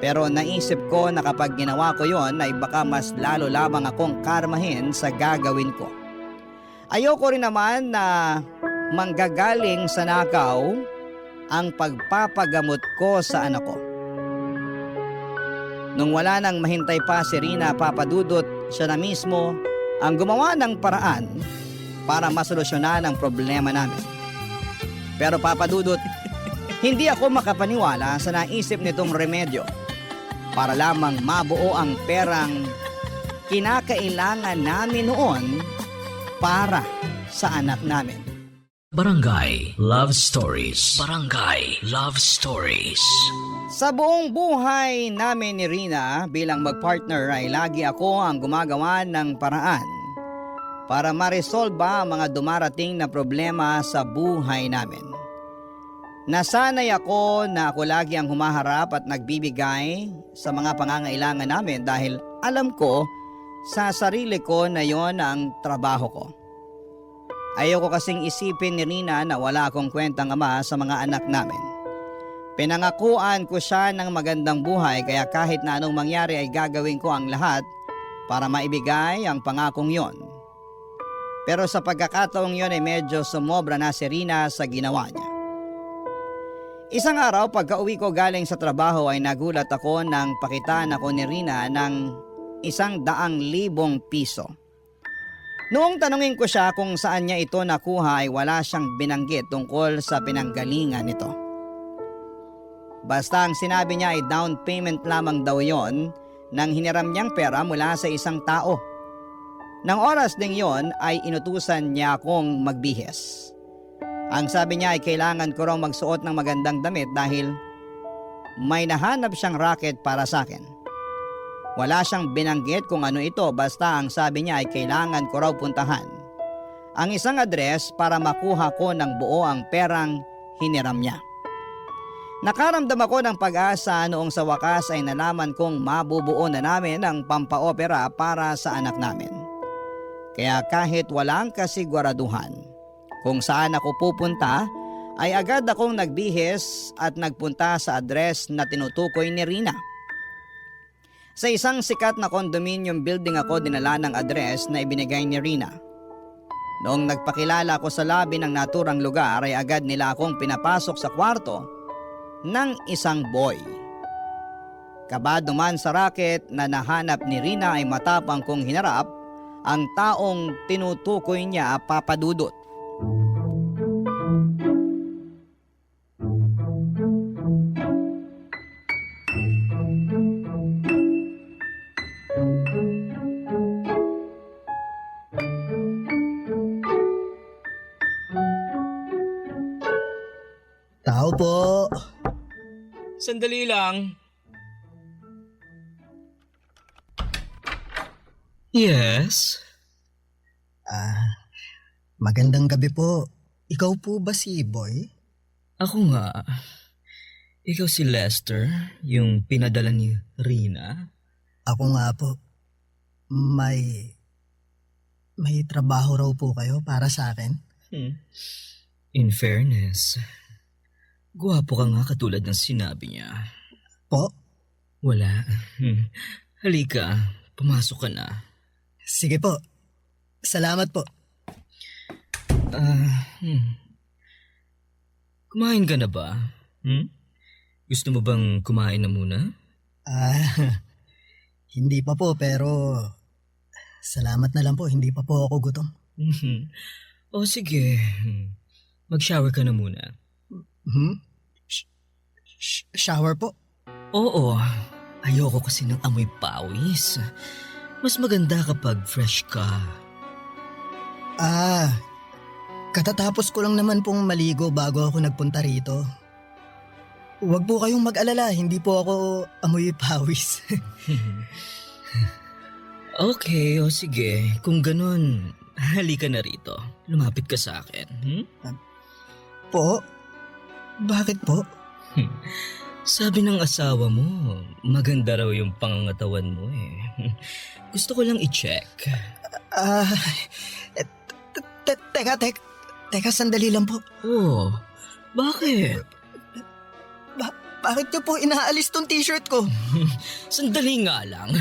Pero naisip ko na kapag ginawa ko yon ay baka mas lalo lamang akong karmahin sa gagawin ko. Ayoko rin naman na manggagaling sa nakaw ang pagpapagamot ko sa anak ko. Nung wala nang mahintay pa si Rina, Papa Dudut, siya na mismo ang gumawa ng paraan para masolusyonan ang problema namin. Pero Papa Dudut, hindi ako makapaniwala sa naisip nitong remedyo para lamang mabuo ang perang kinakailangan namin noon para sa anak namin. Barangay Love Stories. Barangay Love Stories. Sa buong buhay namin ni Rina bilang magpartner ay lagi ako ang gumagawa ng paraan para ma-resolve ang mga dumarating na problema sa buhay namin. Nasanay ako na ako lagi ang humaharap at nagbibigay sa mga pangangailangan namin dahil alam ko sa sarili ko na yon ang trabaho ko. Ayoko kasing isipin ni Rina na wala akong kwentang ama sa mga anak namin. Pinangakuan ko siya ng magandang buhay kaya kahit na anong mangyari ay gagawin ko ang lahat para maibigay ang pangakong yon. Pero sa pagkakataong yon ay medyo sumobra na si Rina sa ginawa niya. Isang araw pagka-uwi ko galing sa trabaho ay nagulat ako nang pakitaan ako ni Rina ng 100,000 piso. Noong tanungin ko siya kung saan niya ito nakuha ay wala siyang binanggit tungkol sa pinanggalingan nito. Basta ang sinabi niya ay down payment lamang daw yon nang hiniram niyang pera mula sa isang tao. Nang oras ding yon ay inutusan niya akong magbihis. Ang sabi niya ay kailangan ko raw magsuot ng magandang damit dahil may nahanap siyang racket para sa akin. Wala siyang binanggit kung ano ito basta ang sabi niya ay kailangan ko raw puntahan ang isang address para makuha ko ng buo ang perang hiniram niya. Nakaramdam ako ng pag-asa noong sa wakas ay nalaman kong mabubuo na namin ang pampaopera para sa anak namin. Kaya kahit walang kasiguraduhan kung saan ako pupunta ay agad akong nagbihis at nagpunta sa address na tinutukoy ni Rina. Sa isang sikat na condominium building ako dinala ng address na ibinigay ni Rina. Noong nagpakilala ko sa lobby ng naturang lugar ay agad nila akong pinapasok sa kwarto ng isang boy. Kabado man sa racket na nahanap ni Rina ay matapang kong hinarap ang taong tinutukoy niya, Papa Dudut. Tao po. Sandali lang. Yes? Magandang gabi po. Ikaw po ba si Boy? Ako nga. Ikaw si Lester, yung pinadala ni Rina? Ako nga po. May trabaho raw po kayo para sa akin? In fairness, gwapo ka nga katulad ng sinabi niya. Po? Wala. Halika, pumasok ka na. Sige po. Salamat po. Kumain ka na ba? Gusto mo bang kumain na muna? Hindi pa po pero salamat na lang po, hindi pa po ako gutom. O sige, mag-shower ka na muna. Shower po? Oo, ayoko kasi ng amoy pawis. Mas maganda kapag fresh ka. Katatapos ko lang naman pong maligo bago ako nagpunta rito. Huwag po kayong mag-alala, hindi po ako amoy pawis. Okay, o sige. Kung ganun, halika na rito. Lumapit ka sa akin. Po? Bakit po? Sabi ng asawa mo, maganda raw yung pangangatawan mo eh. Gusto ko lang i-check. Teka, sandali lang po. Oh, bakit? Bakit niyo po inaalis tong t-shirt ko? Sandali nga lang.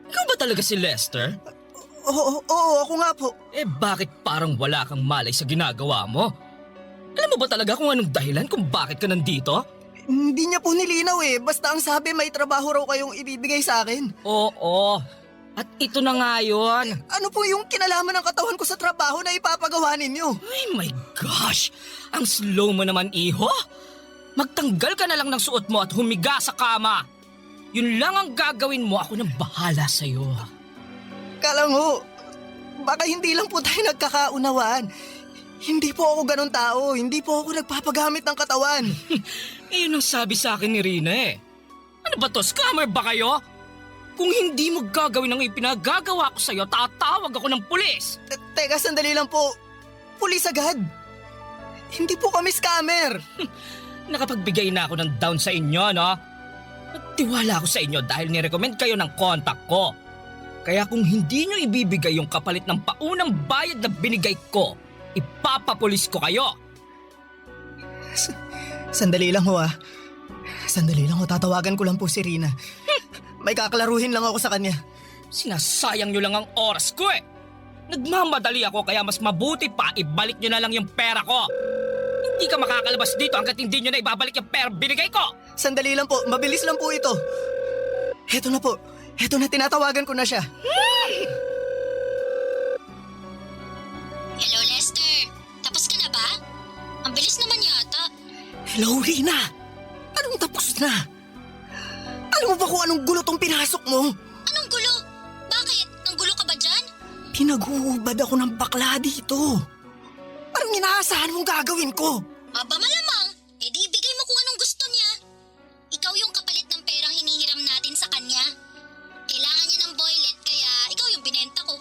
Ikaw ba talaga si Lester? Oo, ako nga po. Eh bakit parang wala kang malay sa ginagawa mo? Alam mo ba talaga kung anong dahilan kung bakit ka nandito? Hindi niya po nilinaw eh. Basta ang sabi may trabaho raw kayong ibibigay sa akin. Oo. At ito na nga yun. Ano po yung kinalaman ng katawan ko sa trabaho na ipapagawa ninyo? Ay my gosh! Ang slow mo naman, iho! Magtanggal ka na lang ng suot mo at humiga sa kama. Yun lang ang gagawin mo, ako nang bahala sa'yo. Kalango, baka hindi lang po tayo nagkakaunawaan. Hindi po ako ganun tao. Hindi po ako nagpapagamit ng katawan. Yun ang sabi sa akin ni Rina eh. Ano ba to? Scammer ba kayo? Kung hindi mo gagawin ang ipinagagawa ko sa'yo, tatawag ako ng pulis. Teka, sandali lang po. Pulis agad. Hindi po kami scammer. Nakapagbigay na ako ng down sa inyo, no? Nagtiwala ako sa inyo dahil nirecommend kayo ng contact ko. Kaya kung hindi nyo ibibigay yung kapalit ng paunang bayad na binigay ko, ipapapulis ko kayo. Sandali lang ho Sandali lang ho, tatawagan ko lang po si Rina. May kakalaruhin lang ako sa kanya. Sinasayang nyo lang ang oras ko eh. Nagmamadali ako kaya mas mabuti pa ibalik nyo na lang yung pera ko. Hindi ka makakalabas dito hanggat hindi nyo na ibabalik yung pera binigay ko. Sandali lang po, mabilis lang po ito. Heto na po, heto na, tinatawagan ko na siya. Hello, Lester. Tapos ka na ba? Ang bilis naman yata. Hello, Rina. Anong tapos na? Alam mo ba kung anong gulo tong pinasok mo? Anong gulo? Bakit? Nanggulo ka ba dyan? Pinag-uubad ako ng bakla dito. Anong inaasahan mong gagawin ko? Aba malamang, di ibigay mo kung anong gusto niya. Ikaw yung kapalit ng perang hinihiram natin sa kanya. Kailangan niya ng boylet kaya ikaw yung binenta ko.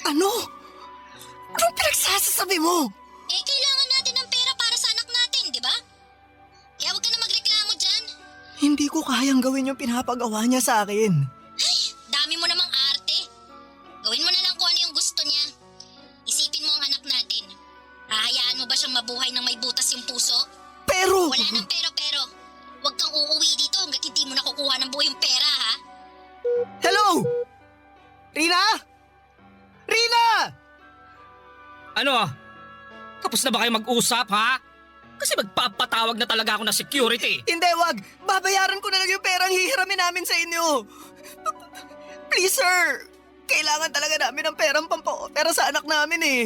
Ano? Anong pinagsasasabi mo? Kailangan natin ng pera para sa anak natin, di ba? Kaya huwag ka na magreklamo dyan. Hindi ko kayang gawin yung pinapagawa niya sa akin. Dami mo namang arte. Gawin mo na lang kung ano yung gusto niya. Isipin mo ang anak natin. Hahayaan mo ba siyang mabuhay ng may butas yung puso? Pero... Wala nang pero. Huwag kang uuwi dito hanggat hindi mo nakukuha ng buo yung pera, ha? Hello? Rina? Rina! Ano? Tapos na ba kayo mag-usap, ha? Kasi magpapatawag na talaga ako ng security. Hindi, wag. Babayaran ko na lang yung perang hihiramin namin sa inyo. Please, sir. Kailangan talaga namin ng perang pampaopera sa anak namin eh.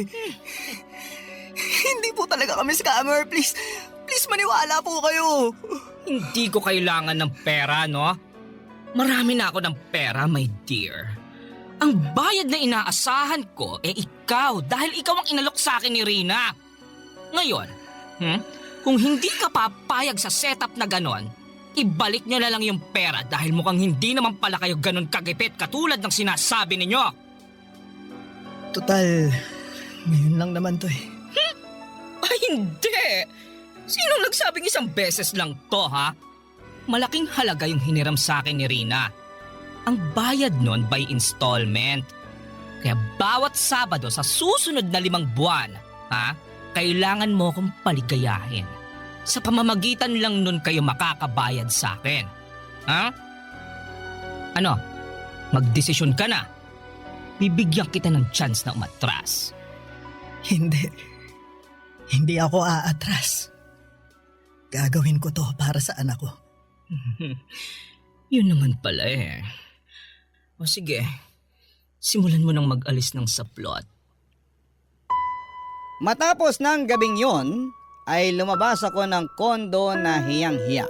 Hindi po talaga kami scammer. Please maniwala po kayo. Hindi ko kailangan ng pera, no? Marami na ako ng pera, my dear. Ang bayad na inaasahan ko, ikaw dahil ikaw ang inalok sa akin ni Rina. Ngayon, kung hindi ka papayag sa setup na ganon, ibalik nyo na lang yung pera dahil mukhang hindi naman pala kayo ganon kagipit katulad ng sinasabi ninyo. Total, ngayon lang naman to eh. Ay, hindi! Sinong nagsabing isang beses lang to, ha? Malaking halaga yung hiniram sa akin ni Rina. Ang bayad nun by installment. Kaya bawat Sabado sa susunod na 5 buwan, ha? Kailangan mo kong paligayahin. Sa pamamagitan lang nun kayo makakabayad sa akin. Ha? Ano? Magdesisyon ka na? bibigyan kita ng chance na umatras. Hindi. Hindi ako aatras. Gagawin ko to para sa anak ko. Yun naman pala eh. O sige, simulan mo nang mag-alis ng saplot. Matapos ng gabing yon, ay lumabas ako ng kondo na hiyang-hiya.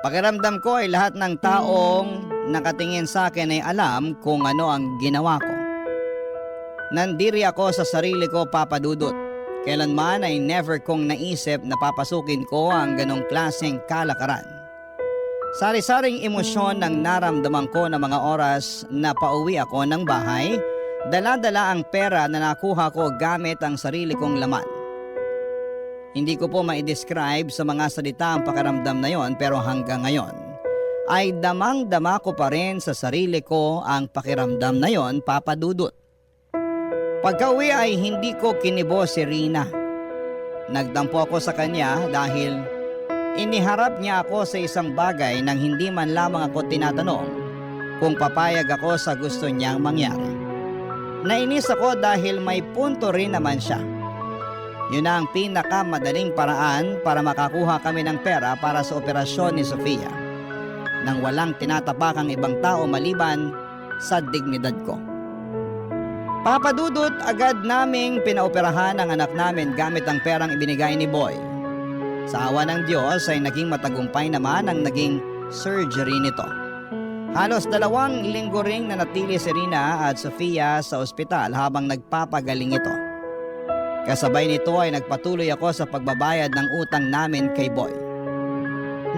Pakiramdam ko ay lahat ng taong nakatingin sa akin ay alam kung ano ang ginawa ko. Nandiri ako sa sarili ko, Papa Dudut. Kailanman ay never kong naisip na papasukin ko ang ganong klaseng kalakaran. Sari-saring emosyon ng naramdaman ko ng mga oras na pauwi ako ng bahay, dala-dala ang pera na nakuha ko gamit ang sarili kong laman. Hindi ko po ma-describe sa mga salita ang pakiramdam na yon, pero hanggang ngayon ay damang-dama ko pa rin sa sarili ko ang pakiramdam na yon, Papa Dudut. Pagka-uwi ay hindi ko kinibo si Rina. Nagdampo ako sa kanya dahil iniharap niya ako sa isang bagay nang hindi man lamang ako tinatanong kung papayag ako sa gusto niyang mangyari. Nainis ako dahil may punto rin naman siya. Yun na ang pinakamadaling paraan para makakuha kami ng pera para sa operasyon ni Sofia nang walang tinatapakang ibang tao maliban sa dignidad ko. Papa Dudut, agad naming pinaoperahan ang anak namin gamit ang perang ibinigay ni Boy. Sa awa ng Diyos ay naging matagumpay naman ang naging surgery nito. Halos 2 linggo ring nanatili si Rina at Sofia sa ospital habang nagpapagaling ito. Kasabay nito ay nagpatuloy ako sa pagbabayad ng utang namin kay Boy.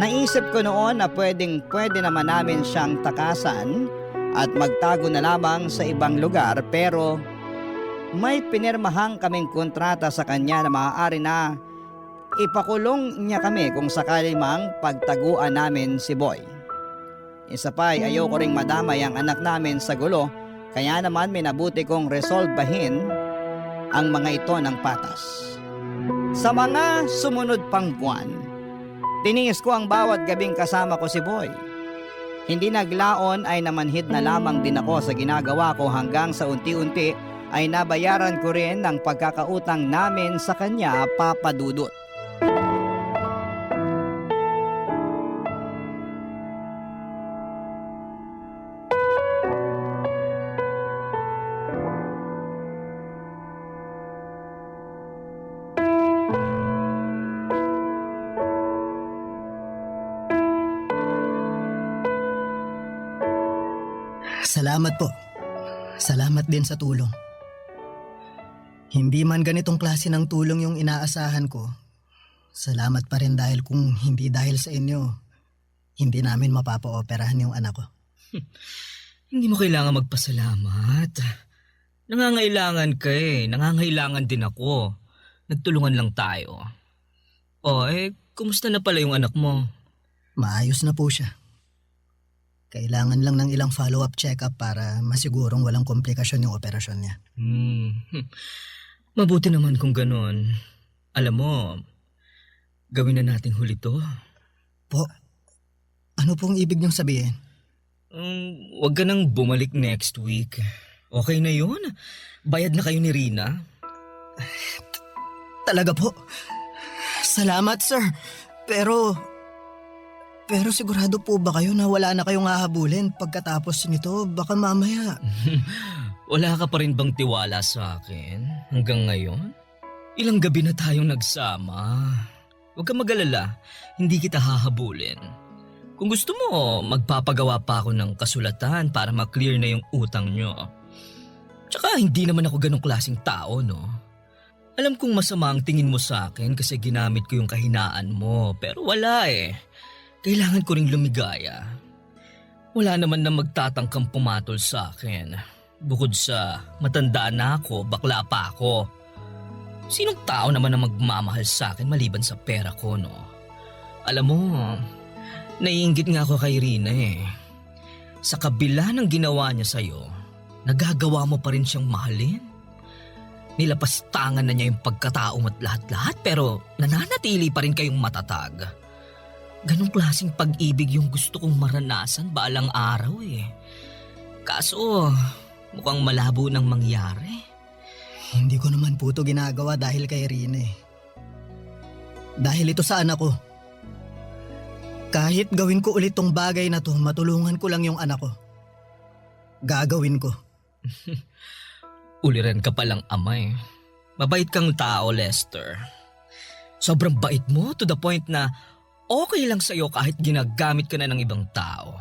Naisip ko noon na pwede naman namin siyang takasan at magtago na lamang sa ibang lugar, pero may pinirmahang kaming kontrata sa kanya na maaari na ipakulong niya kami kung sakali mang pagtaguan namin si Boy. Isa pa ay ayoko ring madamay ang anak namin sa gulo, kaya naman minabuti kong resolbahin ang mga ito ng patas. Sa mga sumunod pang buwan, tiniis ko ang bawat gabing kasama ko si Boy. Hindi naglaon ay namanhid na lamang din ako sa ginagawa ko hanggang sa unti-unti ay nabayaran ko rin ang pagkakautang namin sa kanya, Papa Dudut. Salamat po. Salamat din sa tulong. Hindi man ganitong klase ng tulong yung inaasahan ko, salamat pa rin dahil kung hindi dahil sa inyo, hindi namin mapapa-operahan yung anak ko. Hindi mo kailangan magpasalamat. Nangangailangan ka eh. Nangangailangan din ako. Nagtulungan lang tayo. Kumusta na pala yung anak mo? Maayos na po siya. Kailangan lang ng ilang follow-up check-up para masigurong walang komplikasyon yung operasyon niya. Mabuti naman kung ganun. Alam mo, gawin na nating huli to. Po, ano pong ibig niyong sabihin? Huwag ka nang bumalik next week. Okay na yun. Bayad na kayo ni Rina. Talaga po. Salamat, sir. Pero sigurado po ba kayo na wala na kayong hahabulin pagkatapos nito? Baka mamaya. Wala ka pa rin bang tiwala sa akin hanggang ngayon? Ilang gabi na tayong nagsama. Huwag kang mag-alala, hindi kita hahabulin. Kung gusto mo, magpapagawa pa ako ng kasulatan para ma-clear na yung utang nyo. Tsaka hindi naman ako ganong klaseng tao, no? Alam kong masama ang tingin mo sa akin kasi ginamit ko yung kahinaan mo, pero wala eh. Kailangan ko ring lumigaya. Wala naman na magtatangkang pumatol sa akin. Bukod sa matanda na ako, bakla pa ako. Sinong tao naman na magmamahal sa akin maliban sa pera ko, no? Alam mo, naiinggit nga ako kay Rina eh. Sa kabila ng ginawa niya sa'yo, nagagawa mo pa rin siyang mahalin. Nilapastangan na niya yung pagkatao at lahat-lahat pero nananatili pa rin kayong matatag. Ganong klaseng pag-ibig yung gusto kong maranasan balang araw eh. Kaso, Mukhang malabo nang mangyari. Hindi ko naman po ito ginagawa dahil kay Rina eh. Dahil ito sa anak ko. Kahit gawin ko ulit tong bagay na to, matulungan ko lang yung anak ko. Gagawin ko. Uliran ka palang ama eh. Mabait kang tao, Lester. Sobrang bait mo to the point na okay lang sa'yo kahit ginagamit ka na ng ibang tao.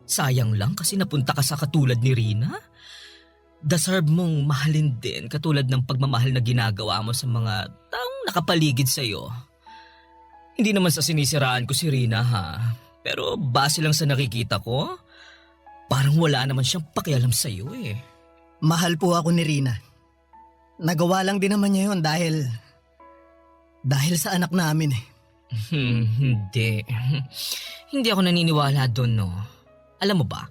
Sayang lang kasi napunta ka sa katulad ni Rina. Deserve mong mahalin din katulad ng pagmamahal na ginagawa mo sa mga taong nakapaligid sa'yo. Hindi naman sa sinisiraan ko si Rina ha. Pero base lang sa nakikita ko, parang wala naman siyang pakialam sa'yo eh. Mahal po ako ni Rina. Nagawa lang din naman niya yun dahil sa anak namin eh. Hindi. Hindi ako naniniwala doon, no. Alam mo ba,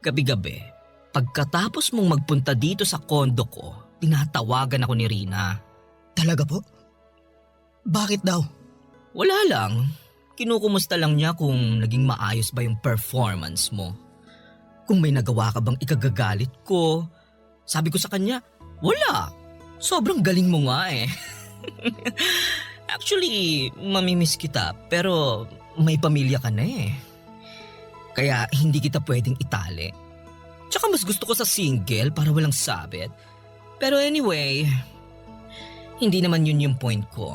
gabi-gabi, pagkatapos mong magpunta dito sa kondo ko, tinatawagan ako ni Rina. Talaga po? Bakit daw? Wala lang. Kinukumusta lang niya kung naging maayos ba yung performance mo. Kung may nagawa ka bang ikagagalit ko. Sabi ko sa kanya, wala. Sobrang galing mo nga eh. Actually, mamimiss kita pero may pamilya ka na eh. Kaya hindi kita pwedeng itali. Tsaka mas gusto ko sa single para walang sabit. Pero anyway, hindi naman yun yung point ko.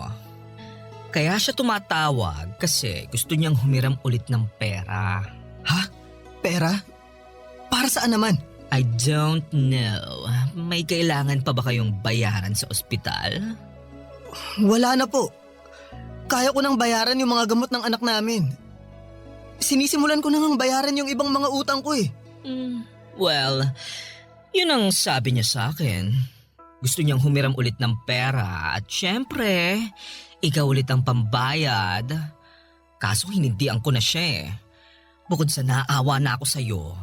Kaya siya tumatawag kasi gusto niyang humiram ulit ng pera. Ha? Pera? Para saan naman? I don't know. May kailangan pa ba kayong bayaran sa ospital? Wala na po. Kaya ko nang bayaran yung mga gamot ng anak namin. Sinisimulan ko nang bayaran yung ibang mga utang ko eh. Well, yun ang sabi niya sa akin. Gusto niyang humiram ulit ng pera at syempre, ikaw ulit ang pambayad. Kaso hinindihan ko na siya eh. Bukod sa naawa na ako sa'yo,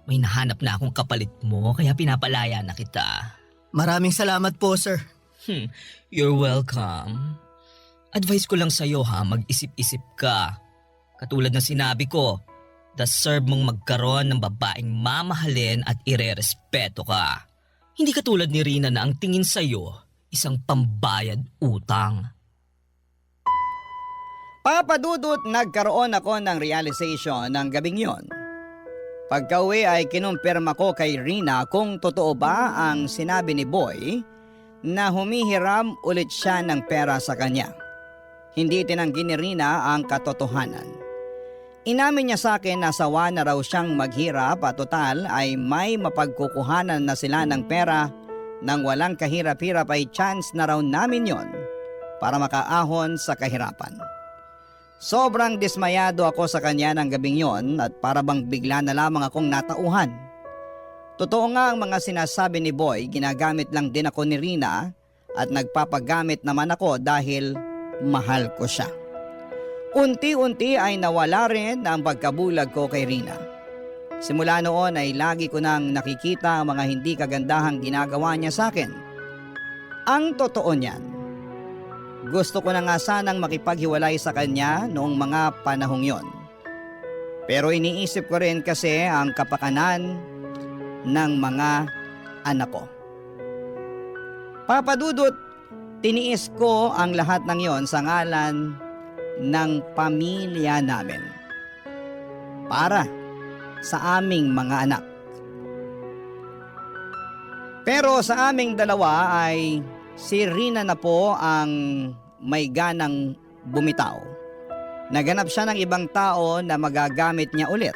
may nahanap na akong kapalit mo kaya pinapalaya na kita. Maraming salamat po, sir. You're welcome. Advice ko lang sa'yo ha, mag-isip-isip ka. Katulad ng sinabi ko, deserve mong magkaroon ng babaeng mamahalin at irerespeto ka. Hindi katulad ni Rina na ang tingin sa'yo, isang pambayad utang. Papadudot, nagkaroon ako ng realization ng gabing yon. Pagka-uwi ay kinumpirma ko kay Rina kung totoo ba ang sinabi ni Boy na humihiram ulit siya ng pera sa kanya. Hindi tinanggi ni Rina ang katotohanan. Inamin niya sa akin na sawa na raw siyang maghirap at total ay may mapagkukuhanan na sila ng pera nang walang kahirap-hirap ay chance na raw namin yon para makaahon sa kahirapan. Sobrang dismayado ako sa kanya ng gabing yon at para bang bigla na lamang akong natauhan. Totoo nga ang mga sinasabi ni Boy, ginagamit lang din ako ni Rina at nagpapagamit naman ako dahil mahal ko siya. Unti-unti ay nawala rin ang pagkabulag ko kay Rina. Simula noon ay lagi ko nang nakikita ang mga hindi kagandahang ginagawa niya sa akin. Ang totoo niyan, gusto ko na nga sanang makipaghiwalay sa kanya noong mga panahong yon. Pero iniisip ko rin kasi ang kapakanan ng mga anak ko. Papadudot, tiniis ko ang lahat ng yon sa ngalan ng pamilya namin. Para sa aming mga anak. Pero sa aming dalawa ay si Rina na po ang may ganang bumitaw. Naganap siya ng ibang tao na magagamit niya ulit.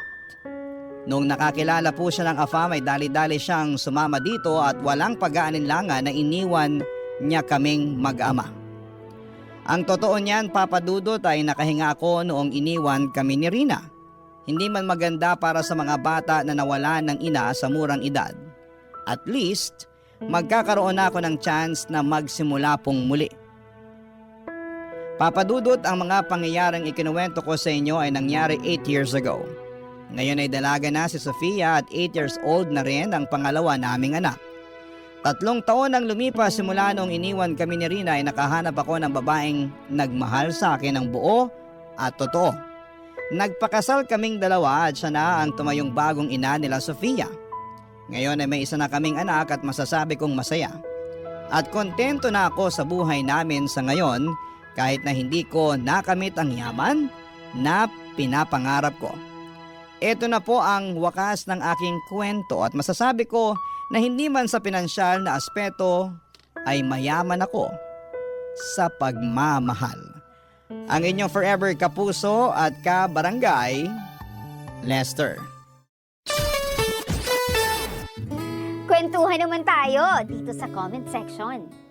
Noong nakakilala po siya ng AFAM ay dali-dali siyang sumama dito at walang pag-aalinlangan na iniwan niya kaming mag-ama. Ang totoo niyan, Papadudot, ay nakahinga ako noong iniwan kami ni Rina. Hindi man maganda para sa mga bata na nawalan ng ina sa murang edad. At least, magkakaroon ako ng chance na magsimula pong muli. Papadudot, ang mga pangyayaring ikinuwento ko sa inyo ay nangyari 8 years ago. Ngayon ay dalaga na si Sofia at 8 years old na rin ang pangalawa naming anak. 3 taon ang lumipas simula noong iniwan kami ni Rina ay nakahanap ako ng babaeng nagmahal sa akin ng buo at totoo. Nagpakasal kaming dalawa at siya na ang tumayong bagong ina nila Sofia. Ngayon ay may isa na kaming anak at masasabi kong masaya. At kontento na ako sa buhay namin sa ngayon kahit na hindi ko nakamit ang yaman na pinapangarap ko. Ito na po ang wakas ng aking kwento at masasabi ko na hindi man sa pinansyal na aspeto ay mayaman ako sa pagmamahal. Ang inyong forever kapuso at kabarangay, Lester. Kwentuhan naman tayo dito sa comment section.